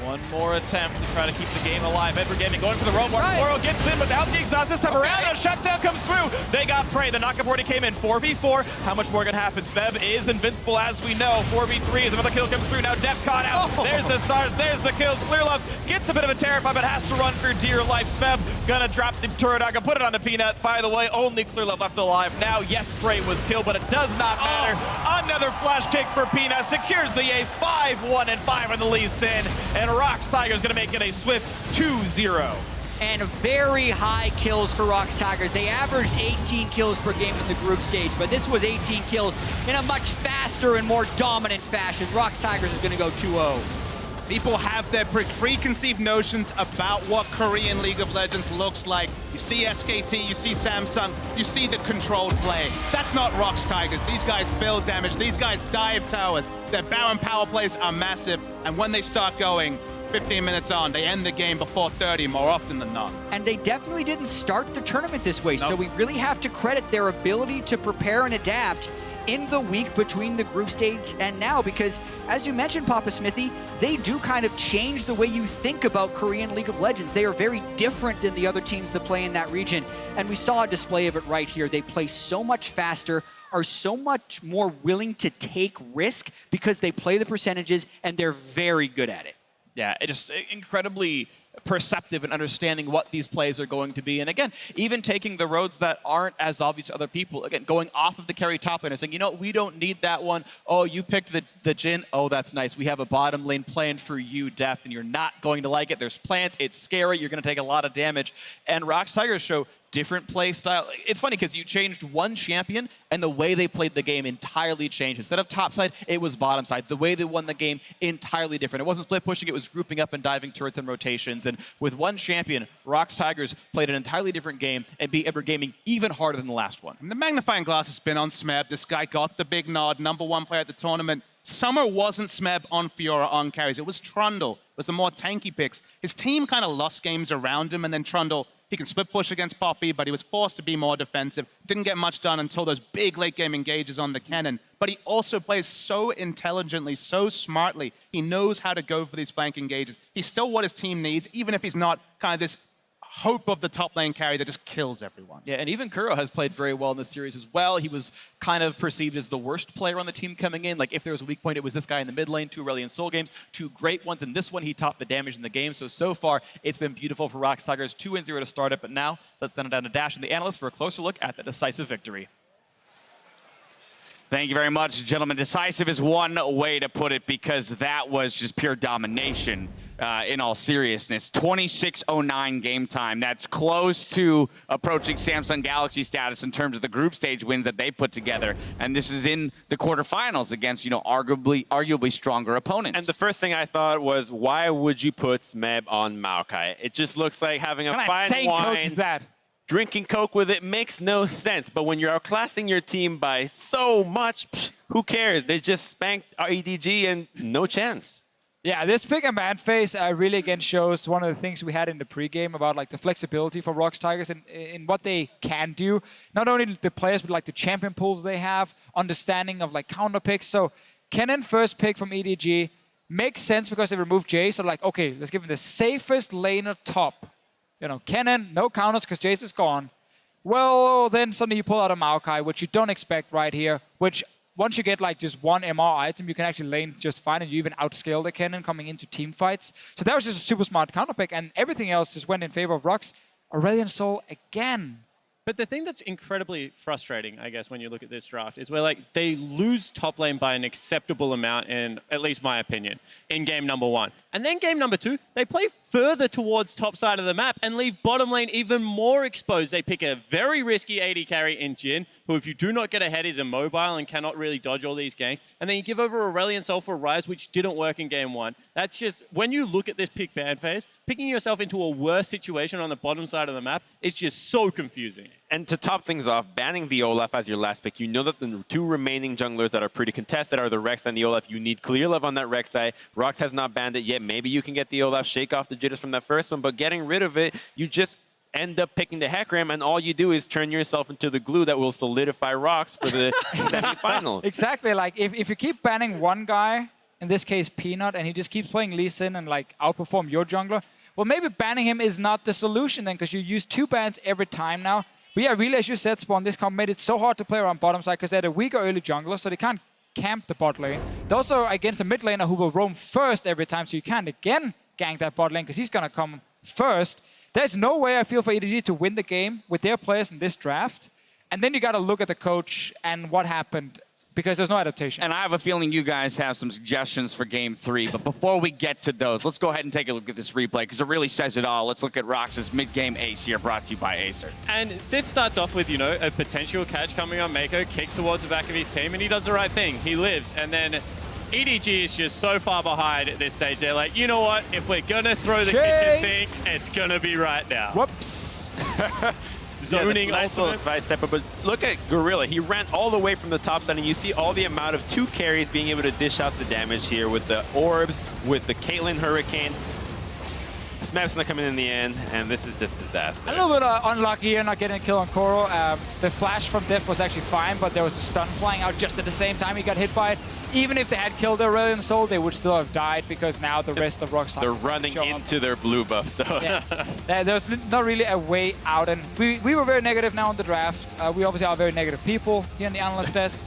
S3: One more attempt to try to keep the game alive. Edward Gaming going for the roam. Moro gets in without the exhaust this time around, and a shutdown comes through. They got prey. The knockup already came in. 4v4. How much more gonna happen? Smeb is invincible, as we know. 4v3 as another kill comes through. Now Def caught out. There's the stars. There's the kills. Clearlove gets a bit of a terrify, but has to run for dear life. Smeb gonna drop the turret. I can put it on the Peanut. By the way, only Clearlove left alive. Now, yes, Prey was killed, but it does not matter. Another flash kick for Peanut. Secures the ace. 5-1 and 5 on the Lee Sin. And ROX Tigers gonna make it a swift 2-0.
S5: And very high kills for ROX Tigers. They averaged 18 kills per game in the group stage, but this was 18 kills in a much faster and more dominant fashion. ROX Tigers is gonna go 2-0.
S4: People have their preconceived notions about what Korean League of Legends looks like. You see SKT, you see Samsung, you see the controlled play. That's not ROX Tigers. These guys build damage, these guys dive towers. Their Baron power plays are massive, and when they start going, 15 minutes on, they end the game before 30 more often than not.
S5: And they definitely didn't start the tournament this way, so we really have to credit their ability to prepare and adapt in the week between the group stage and now, because as you mentioned, Papa Smithy, they do kind of change the way you think about Korean League of Legends. They are very different than the other teams that play in that region, and we saw a display of it right here. They play so much faster, are so much more willing to take risk because they play the percentages and they're very good at it.
S3: Yeah, it just incredibly perceptive and understanding what these plays are going to be. And again, even taking the roads that aren't as obvious to other people. Again, going off of the carry top lane and saying, you know, we don't need that one. Oh, you picked the Jhin. Oh, that's nice. We have a bottom lane plan for you, Def, and you're not going to like it. There's plants. It's scary. You're going to take a lot of damage. And ROX Tigers show different play style. It's funny because you changed one champion and the way they played the game entirely changed. Instead of top side, it was bottom side. The way they won the game, entirely different. It wasn't split pushing, it was grouping up and diving turrets and rotations. And with one champion, ROX Tigers played an entirely different game and beat Edward Gaming even harder than the last one.
S4: And the magnifying glass has been on Smeb. This guy got the big nod, #1 player at the tournament. Summer wasn't Smeb on Fiora on carries. It was Trundle. It was the more tanky picks. His team kind of lost games around him, and then Trundle, he can split push against Poppy, but he was forced to be more defensive. Didn't get much done until those big late game engages on the cannon. But he also plays so intelligently, so smartly. He knows how to go for these flank engages. He's still what his team needs, even if he's not kind of this hope of the top lane carry that just kills everyone.
S3: Yeah, and even Kuro has played very well in this series as well. He was kind of perceived as the worst player on the team coming in. Like, if there was a weak point, it was this guy in the mid lane, 2 Aurelion Sol games, 2 great ones, and this one he topped the damage in the game. So far, it's been beautiful for ROX Tigers, 2-0 to start it, but now let's send it down to Dash and the analyst for a closer look at the decisive victory.
S6: Thank you very much, gentlemen. Decisive is one way to put it, because that was just pure domination in all seriousness. 26:09 game time. That's close to approaching Samsung Galaxy status in terms of the group stage wins that they put together. And this is in the quarterfinals against, you know, arguably stronger opponents.
S7: And the first thing I thought was, why would you put Smeb on Maokai? It just looks like having a fine wine. Drinking Coke with it makes no sense. But when you're outclassing your team by so much, who cares? They just spanked our EDG and no chance.
S8: Yeah, this pick and ban phase really again shows one of the things we had in the pregame about like the flexibility for ROX Tigers and in what they can do. Not only the players, but like the champion pools they have, understanding of like counter picks. So Kennen first pick from EDG makes sense because they removed Jace. So like, okay, let's give him the safest laner top. You know, Kennen, no counters because Jace is gone. Well, then suddenly you pull out a Maokai, which you don't expect right here, which once you get like just one MR item, you can actually lane just fine, and you even outscale the cannon coming into team fights. So that was just a super smart counter pick, and everything else just went in favor of ROX. Aurelion Sol again.
S9: But the thing that's incredibly frustrating, I guess, when you look at this draft is where like they lose top lane by an acceptable amount in, at least my opinion, in game number 1. And then game number 2, they play further towards top side of the map and leave bottom lane even more exposed. They pick a very risky AD carry in Jhin, who if you do not get ahead is immobile and cannot really dodge all these ganks. And then you give over Aurelion Sol for Ryze, which didn't work in game 1. That's just, when you look at this pick ban phase, picking yourself into a worse situation on the bottom side of the map is just so confusing.
S7: And to top things off, banning the Olaf as your last pick, you know that the 2 remaining junglers that are pretty contested are the Rex and the Olaf. You need clear love on that Rex side. ROX has not banned it yet. Maybe you can get the Olaf, shake off the jitters from that first one, but getting rid of it, you just end up picking the Hecarim, and all you do is turn yourself into the glue that will solidify ROX for the semifinals.
S8: Exactly. Like, if you keep banning one guy, in this case Peanut, and he just keeps playing Lee Sin and like outperform your jungler, well, maybe banning him is not the solution then, because you use 2 bans every time now. But yeah, really, as you said, Spawn, this comp made it so hard to play around bottom side because they had a weaker early jungler, so they can't camp the bot lane. They're also against a mid laner who will roam first every time, so you can't again gank that bot lane because he's going to come first. There's no way, I feel, for EDG to win the game with their players in this draft. And then you got to look at the coach and what happened, because there's no adaptation.
S6: And I have a feeling you guys have some suggestions for game 3. But before we get to those, let's go ahead and take a look at this replay because it really says it all. Let's look at ROX's mid-game ace here, brought to you by Acer.
S9: And this starts off with, you know, a potential catch coming on Mako, kick towards the back of his team, and he does the right thing. He lives. And then EDG is just so far behind at this stage. They're like, you know what? If we're going to throw the kitchen sink, it's going to be right now.
S8: Whoops.
S9: Zoning
S7: nice
S9: ultimate.
S7: side step, but look at Gorilla. He ran all the way from the top side, and you see all the amount of 2 carries being able to dish out the damage here with the orbs, with the Caitlyn Hurricane. Smap's gonna come in the end, and this is just disaster.
S8: A little bit unlucky here, not getting a kill on Koro. The flash from Def was actually fine, but there was a stun flying out just at the same time he got hit by it. Even if they had killed their Aurelion Sol, they would still have died because now the rest of ROX
S7: they're running into their blue buff, so
S8: yeah. There's not really a way out, and we were very negative now on the draft. We obviously are very negative people here in the analyst desk.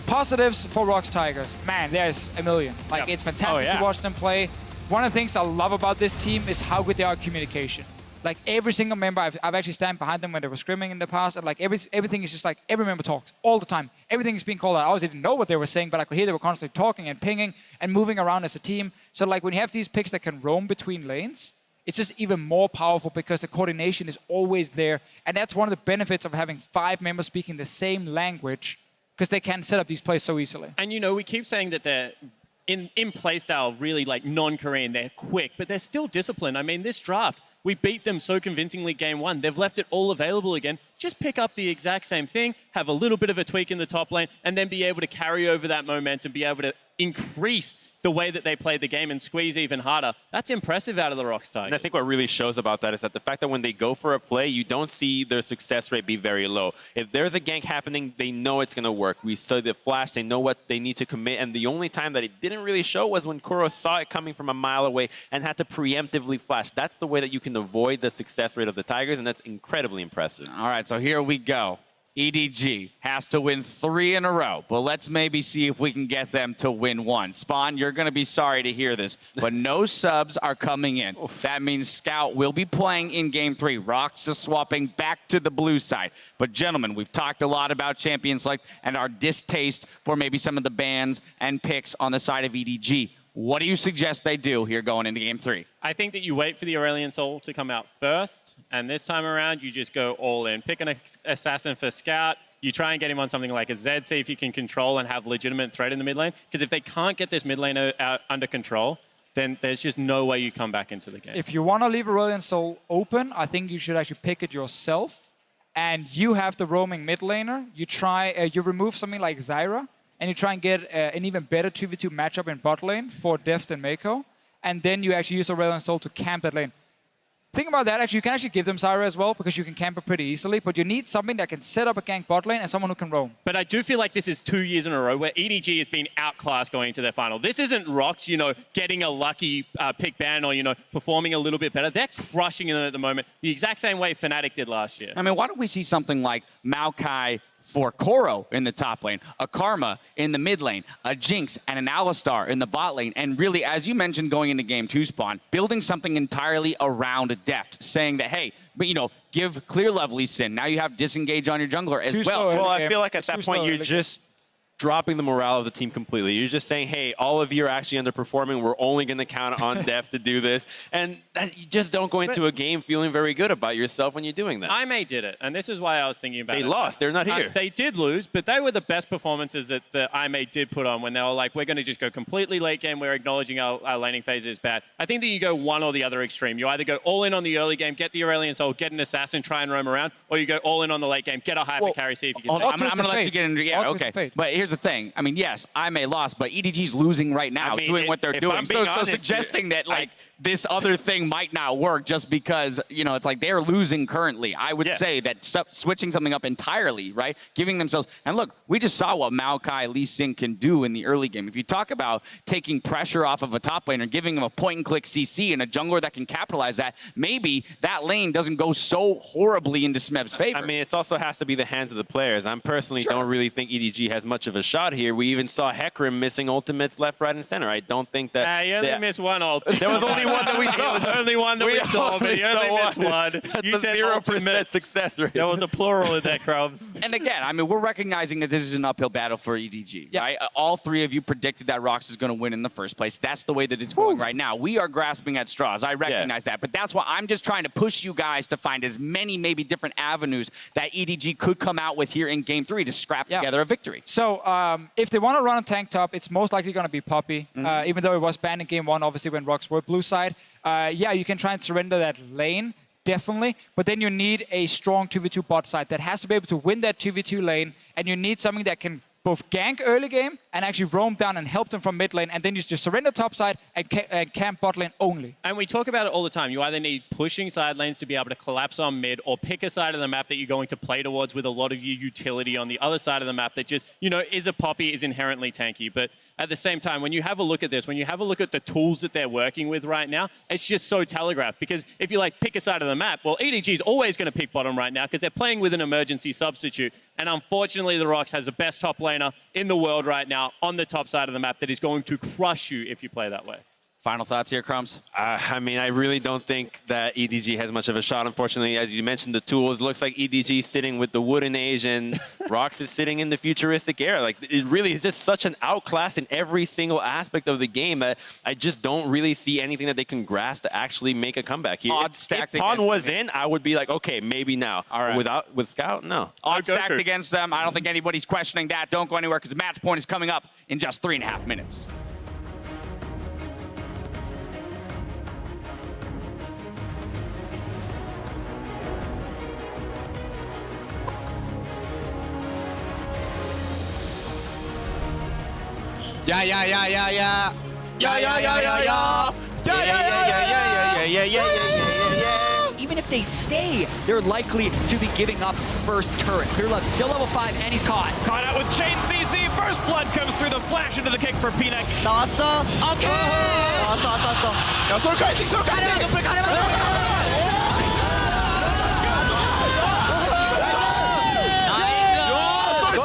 S8: Positives for ROX Tigers. Man, there's a million. Like, it's fantastic to watch them play. One of the things I love about this team is how good they are at communication. Like, every single member, I've actually stand behind them when they were scrimming in the past, and like everything is just like, every member talks all the time. Everything is being called out. I obviously didn't know what they were saying, but I could hear they were constantly talking and pinging and moving around as a team. So like, when you have these picks that can roam between lanes, it's just even more powerful because the coordination is always there. And that's one of the benefits of having 5 members speaking the same language, because they can set up these plays so easily.
S9: And you know, we keep saying that they're in play style really like non-Korean. They're quick, but they're still disciplined. I mean, this draft, we beat them so convincingly game 1. They've left it all available again. Just pick up the exact same thing, have a little bit of a tweak in the top lane, and then be able to carry over that momentum, be able to increase the way that they play the game and squeeze even harder. That's impressive out of the ROX Tigers.
S7: And I think what really shows about that is that the fact that when they go for a play, you don't see their success rate be very low. If there's a gank happening, they know it's going to work. We saw the flash, they know what they need to commit, and the only time that it didn't really show was when Kuro saw it coming from a mile away and had to preemptively flash. That's the way that you can avoid the success rate of the Tigers, and that's incredibly impressive.
S6: All right, so here we go. EDG has to win 3 in a row, but let's maybe see if we can get them to win 1. Spawn, you're going to be sorry to hear this, but no subs are coming in. That means Scout will be playing in Game 3. ROX is swapping back to the blue side. But gentlemen, we've talked a lot about Champion Select and our distaste for maybe some of the bans and picks on the side of EDG. What do you suggest they do here going into Game 3?
S9: I think that you wait for the Aurelion Sol to come out first, and this time around, you just go all in. Pick an assassin for Scout. You try and get him on something like a Zed, see if you can control and have legitimate threat in the mid lane. Because if they can't get this mid lane out under control, then there's just no way you come back into the game.
S8: If you want to leave Aurelion Sol open, I think you should actually pick it yourself. And you have the roaming mid laner. You remove something like Zyra, and you try and get an even better 2v2 matchup in bot lane for Deft and Mako, and then you actually use Aurelion Sol to camp that lane. Think about that, actually, you can actually give them Zyra as well, because you can camp it pretty easily, but you need something that can set up a gank bot lane and someone who can roam.
S9: But I do feel like this is 2 years in a row where EDG has been outclassed going into their final. This isn't ROX, you know, getting a lucky pick ban or, you know, performing a little bit better. They're crushing them at the moment, the exact same way Fnatic did last year.
S6: I mean, why don't we see something like Maokai for Koro in the top lane, a Karma in the mid lane, a Jinx, and an Alistar in the bot lane. And really, as you mentioned going into Game 2 spawn, building something entirely around Deft, saying that, hey, but give clear love Lee Sin. Now you have disengage on your jungler as well.
S7: Well, I feel like at that point you're just dropping the morale of the team completely. You're just saying, hey, all of you are actually underperforming. We're only going to count on Def to do this. And you just don't go into a game feeling very good about yourself when you're doing that.
S9: IMA did it, and this is why I was thinking about it.
S7: They lost. They're not here.
S9: They did lose, but they were the best performances that the IMA did put on when they were like, we're going to just go completely late game. We're acknowledging our laning phase is bad. I think that you go one or the other extreme. You either go all in on the early game, get the Aurelion Soul, get an assassin, try and roam around, or you go all in on the late game, get a hyper carry, see if you can.
S6: I'm going to let you get into But here's the thing. I mean, yes, I may lost, but EDG's losing right now, doing what they're doing. So suggesting that this other thing might not work just because it's like they're losing currently. I would say that switching something up entirely, right? Giving themselves, and look, we just saw what Maokai Lee Sin can do in the early game. If you talk about taking pressure off of a top laner, giving him a point-and-click CC and a jungler that can capitalize that, maybe that lane doesn't go so horribly into Smeb's favor.
S7: I mean, it also has to be the hands of the players. I personally don't really think EDG has much of a shot here. We even saw Hecarim missing ultimates left, right, and center. I don't think that...
S9: you only missed one ultimate.
S7: There was only one that we saw.
S9: It was only one that we saw, but you only missed one.
S7: You said 0% success rate.
S9: There was a plural in that, Crumbs.
S6: And again, I mean, we're recognizing that this is an uphill battle for EDG, right? All three of you predicted that ROX is going to win in the first place. That's the way that it's going right now. We are grasping at straws. I recognize that. But that's why I'm just trying to push you guys to find as many maybe different avenues that EDG could come out with here in Game 3 to scrap together a victory.
S8: So if they want to run a tank top, it's most likely going to be Poppy, even though it was banned in Game 1, obviously, when ROX were blue side. Yeah, you can try and surrender that lane, definitely, but then you need a strong 2v2 bot side that has to be able to win that 2v2 lane, and you need something that can both gank early game and actually roam down and help them from mid lane, and then you just surrender top side and camp bot lane only.
S9: And we talk about it all the time. You either need pushing side lanes to be able to collapse on mid, or pick a side of the map that you're going to play towards with a lot of your utility on the other side of the map that just, is a Poppy, is inherently tanky. But at the same time, when you have a look at this, when you have a look at the tools that they're working with right now, it's just so telegraphed. Because if you pick a side of the map, well, EDG is always going to pick bottom right now because they're playing with an emergency substitute. And unfortunately, the ROX has the best top laner in the world right now on the top side of the map that is going to crush you if you play that way.
S6: Final thoughts here, Crumbs?
S7: I mean, I really don't think that EDG has much of a shot. Unfortunately, as you mentioned, the tools. It looks like EDG is sitting with the wooden age and ROX is sitting in the futuristic era. It really is just such an outclass in every single aspect of the game that I just don't really see anything that they can grasp to actually make a comeback here. If Pawn was in, I would be like, okay, maybe now. All right. With Scout, no.
S6: Odds stacked against them. I don't think anybody's questioning that. Don't go anywhere because the match point is coming up in just 3.5 minutes.
S4: Yeah.
S5: Even if they stay, they're likely to be giving up first turret. Clearlove still level 5, and he's caught.
S3: Caught out with Chain CC. First blood comes through the flash into the kick for Peanut.
S5: Okay!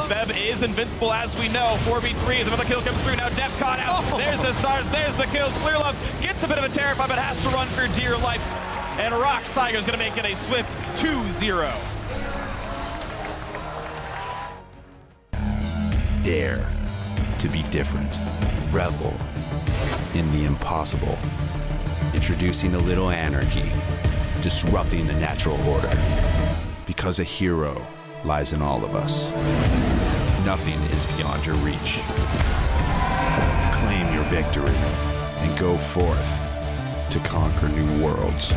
S3: Smeb is invincible, as we know. 4v3 as another kill comes through. Now Def caught out. There's the stars, there's the kills. Clearlove gets a bit of a terrify, but has to run for dear life. And ROX Tiger's going to make it a swift 2-0.
S10: Dare to be different. Revel in the impossible. Introducing a little anarchy. Disrupting the natural order. Because a hero lies in all of us. Nothing is beyond your reach. Claim your victory and go forth to conquer new worlds.